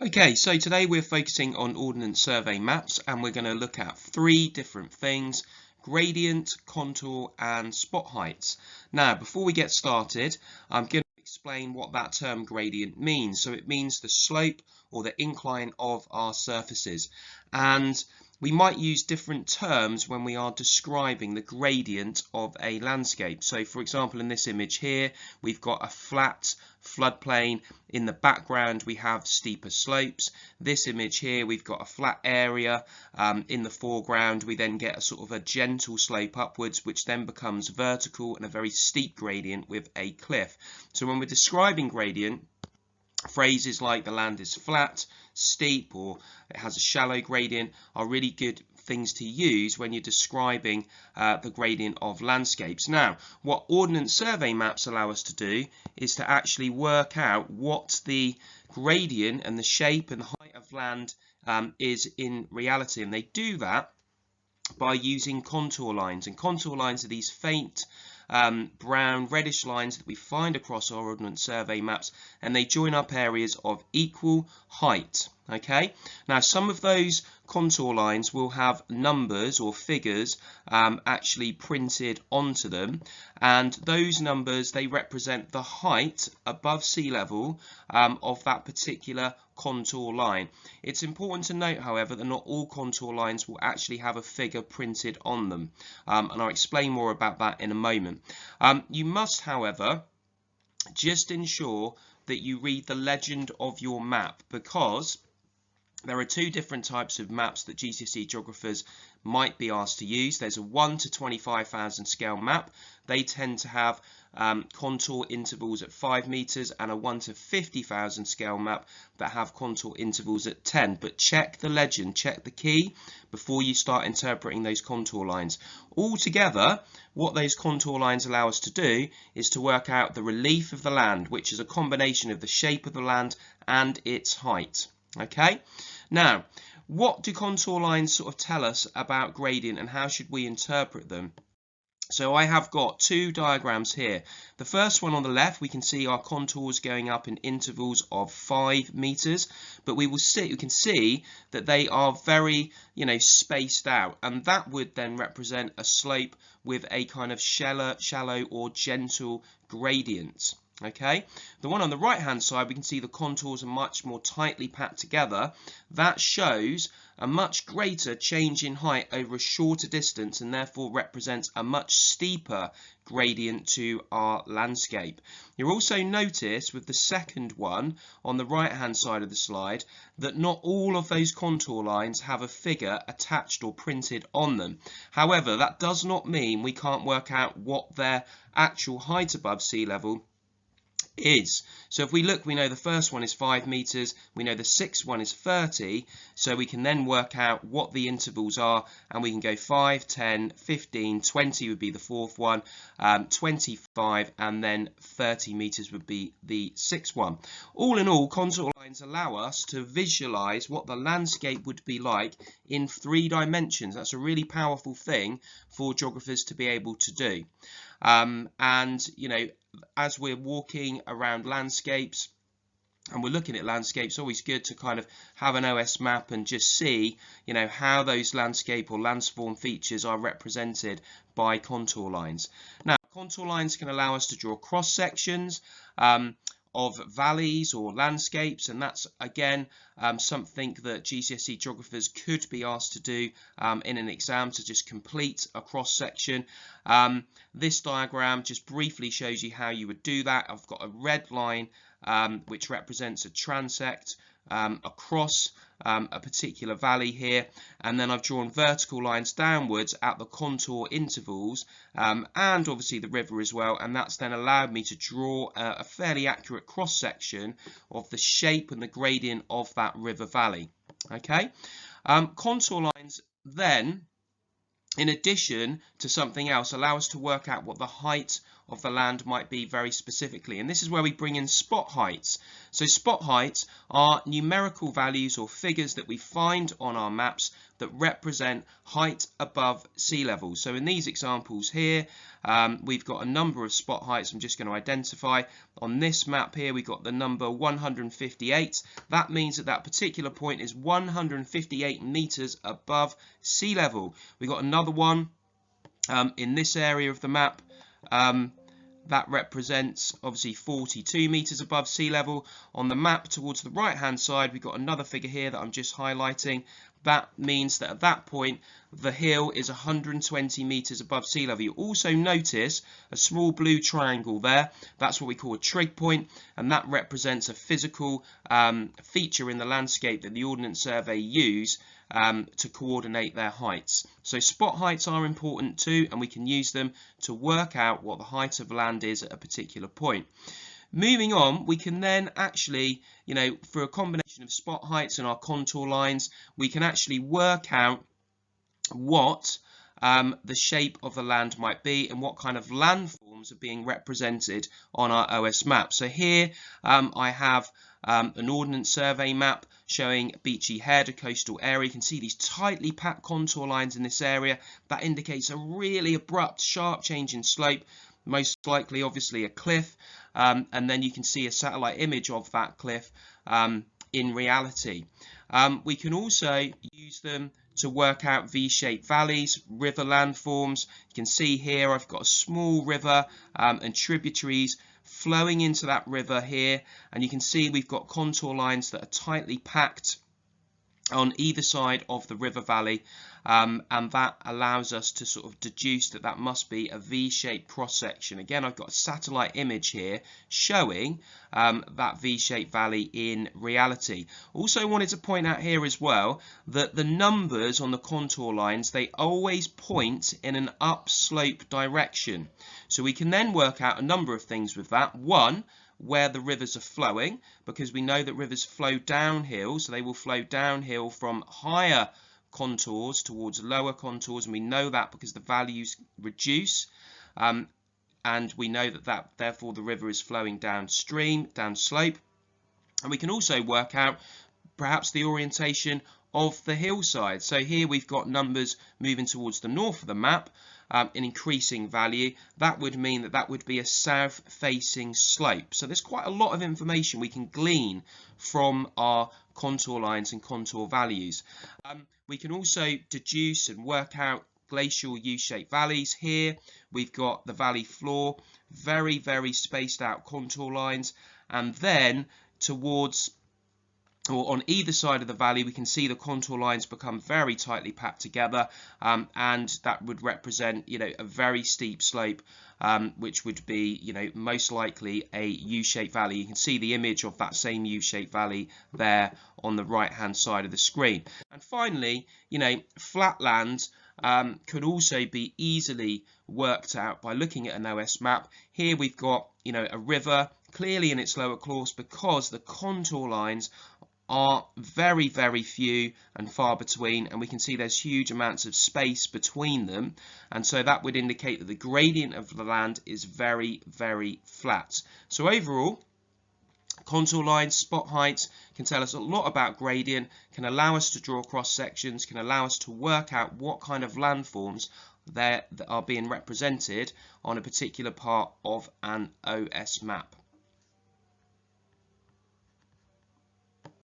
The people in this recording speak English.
Okay, so today we're focusing on Ordnance Survey maps and we're going to look at three different things: gradient, contour and spot heights. Now, before we get started, I'm going to explain what that term gradient means. So it means the slope or the incline of our surfaces. And we might use different terms when we are describing the gradient of a landscape. So for example, in this image here, we've got a flat floodplain. In the background, we have steeper slopes. This image here, we've got a flat area. In the foreground, we then get a sort of a gentle slope upwards, which then becomes vertical and a very steep gradient with a cliff. So when we're describing gradient, phrases like the land is flat, steep, or it has a shallow gradient are really good things to use when you're describing the gradient of landscapes. Now, what Ordnance Survey maps allow us to do is to actually work out what the gradient and the shape and the height of land is in reality, and they do that by using contour lines. And contour lines are these faint brown reddish lines that we find across our Ordnance Survey maps, and they join up areas of equal height. Okay, now some of those contour lines will have numbers or figures actually printed onto them, and those numbers, they represent the height above sea level of that particular contour line. It's important to note, however, that not all contour lines will actually have a figure printed on them, and I'll explain more about that in a moment. You must, however, just ensure that you read the legend of your map, because there are two different types of maps that GCSE geographers might be asked to use. There's a 1 to 25,000 scale map. They tend to have contour intervals at 5 meters, and a 1 to 50,000 scale map that have contour intervals at 10. But check the legend, check the key before you start interpreting those contour lines. Altogether, what those contour lines allow us to do is to work out the relief of the land, which is a combination of the shape of the land and its height. Okay, now what do contour lines sort of tell us about gradient, and how should we interpret them? So I have got two diagrams here. The first one on the left, we can see our contours going up in intervals of 5 meters, but we can see that they are very, spaced out, and that would then represent a slope with a kind of shallow or gentle gradient. Okay, the one on the right hand side, we can see the contours are much more tightly packed together. That shows a much greater change in height over a shorter distance, and therefore represents a much steeper gradient to our landscape. You'll also notice with the second one on the right hand side of the slide that not all of those contour lines have a figure attached or printed on them. However, that does not mean we can't work out what their actual height above sea level is. So if we look, we know the first one is 5 meters, we know the sixth one is 30, so we can then work out what the intervals are, and we can go 5, 10, 15, 20 would be the fourth one, 25, and then 30 meters would be the sixth one. All in all, contour lines allow us to visualize what the landscape would be like in 3 dimensions. That's a really powerful thing for geographers to be able to do. As we're walking around landscapes and we're looking at landscapes, it's always good to kind of have an OS map and just see, how those landscape or landsform features are represented by contour lines. Now, contour lines can allow us to draw cross sections of valleys or landscapes, and that's again something that GCSE geographers could be asked to do in an exam, to just complete a cross section. This diagram just briefly shows you how you would do that. I've got a red line which represents a transect across a particular valley here, and then I've drawn vertical lines downwards at the contour intervals and obviously the river as well, and that's then allowed me to draw a fairly accurate cross section of the shape and the gradient of that river valley. Okay, contour lines then, in addition to something else, allow us to work out what the height of the land might be very specifically. And this is where we bring in spot heights. So spot heights are numerical values or figures that we find on our maps that represent height above sea level. So in these examples here, we've got a number of spot heights I'm just going to identify. On this map here, we've got the number 158. That means that that particular point is 158 meters above sea level. We've got another one in this area of the map. That represents obviously 42 meters above sea level. On the map towards the right hand side, we've got another figure here that I'm just highlighting. That means that at that point the hill is 120 meters above sea level. You also notice a small blue triangle there. That's what we call a trig point, and that represents a physical feature in the landscape that the Ordnance Survey use to coordinate their heights. So spot heights are important too, and we can use them to work out what the height of land is at a particular point. Moving on, we can then actually, for a combination of spot heights and our contour lines, we can actually work out what the shape of the land might be and what kind of landforms are being represented on our OS map. So here I have an Ordnance Survey map showing Beachy Head, a coastal area. You can see these tightly packed contour lines in this area. That indicates a really abrupt, sharp change in slope, most likely obviously a cliff, and then you can see a satellite image of that cliff in reality. We can also use them to work out V-shaped valleys, river landforms. You can see here I've got a small river and tributaries flowing into that river here, and you can see we've got contour lines that are tightly packed on either side of the river valley, and that allows us to sort of deduce that that must be a V-shaped cross-section. Again, I've got a satellite image here showing that V-shaped valley in reality. Also wanted to point out here as well that the numbers on the contour lines, they always point in an upslope direction. So we can then work out a number of things with that. One, where the rivers are flowing, because we know that rivers flow downhill, so they will flow downhill from higher contours towards lower contours, and we know that because the values reduce, and we know that therefore the river is flowing downstream, downslope. And we can also work out perhaps the orientation of the hillside. So here we've got numbers moving towards the north of the map, in increasing value. That would mean that that would be a south-facing slope. So there's quite a lot of information we can glean from our contour lines and contour values. We can also deduce and work out glacial U-shaped valleys. Here we've got the valley floor, very, very spaced out contour lines, and then towards or on either side of the valley, we can see the contour lines become very tightly packed together, and that would represent, a very steep slope, which would be, most likely a U-shaped valley. You can see the image of that same U-shaped valley there on the right-hand side of the screen. And finally, flatland could also be easily worked out by looking at an OS map. Here we've got, a river clearly in its lower course because the contour lines are very, very few and far between, and we can see there's huge amounts of space between them, and so that would indicate that the gradient of the land is very, very flat. So overall, contour lines, spot heights can tell us a lot about gradient, can allow us to draw cross sections, can allow us to work out what kind of landforms that are being represented on a particular part of an OS map.